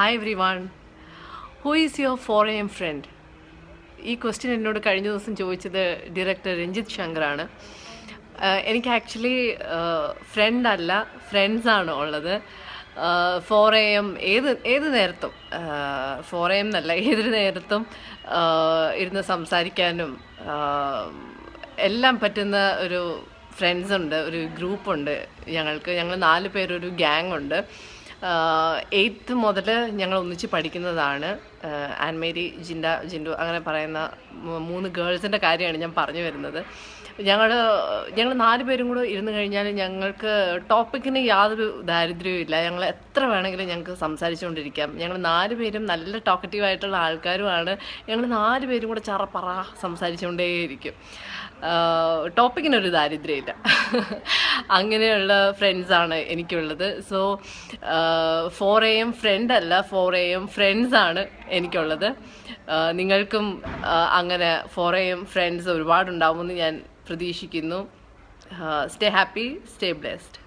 Hi everyone. Who is your 4 AM friend? ഈ question എന്നോട് കഴിഞ്ഞ ദിവസം ചോദിച്ചത് ഡയറക്ടർ രഞ്ജിത്ത് ശങ്കറാണ്. എനിക്ക് ആക്ച്വലി ഫ്രണ്ട് അല്ല, ഫ്രണ്ട്സാണ് ഉള്ളത്. 4 AM ഏത് നേരത്തും 4 AM എന്നല്ല, ഏതൊരു നേരത്തും ഇരുന്ന് സംസാരിക്കാനും എല്ലാം പറ്റുന്ന ഒരു ഫ്രണ്ട്സ് ഉണ്ട്, ഒരു ഗ്രൂപ്പുണ്ട്. ഞങ്ങൾ 4 പേരൊരു ഗ്യാങ് ഉണ്ട്. 8th മുതൽ ഞങ്ങൾ ഒന്നിച്ച് പഠിക്കുന്നതാണ്. ആൻമേരി, ജിൻഡു അങ്ങനെ പറയുന്ന 3 ഗേൾസിൻ്റെ കാര്യമാണ് ഞാൻ പറഞ്ഞു വരുന്നത്. ഞങ്ങൾ 4 പേരും കൂടെ ഇരുന്ന് കഴിഞ്ഞാൽ ഞങ്ങൾക്ക് ടോപ്പിക്കിന് യാതൊരു ദാരിദ്ര്യവും ഇല്ല. ഞങ്ങൾ എത്ര വേണമെങ്കിലും ഞങ്ങൾക്ക് സംസാരിച്ചുകൊണ്ടിരിക്കാം. ഞങ്ങൾ 4 പേരും നല്ല ടോക്കറ്റീവായിട്ടുള്ള ആൾക്കാരുമാണ്. ഞങ്ങൾ 4 പേരും കൂടെ ചറപ്പറ സംസാരിച്ചുകൊണ്ടേയിരിക്കും. ടോപ്പിക്കിനൊരു ദാരിദ്ര്യമില്ല. അങ്ങനെയുള്ള ഫ്രണ്ട്സാണ് എനിക്കുള്ളത്. സോ 4 AM ഫ്രണ്ട് അല്ല, 4 AM ഫ്രണ്ട്സാണ് എനിക്കുള്ളത്. നിങ്ങൾക്കും അങ്ങനെ 4 AM ഫ്രണ്ട്സ് ഒരുപാടുണ്ടാവുമെന്ന് ഞാൻ പ്രതീക്ഷിക്കുന്നു. Stay happy, stay blessed.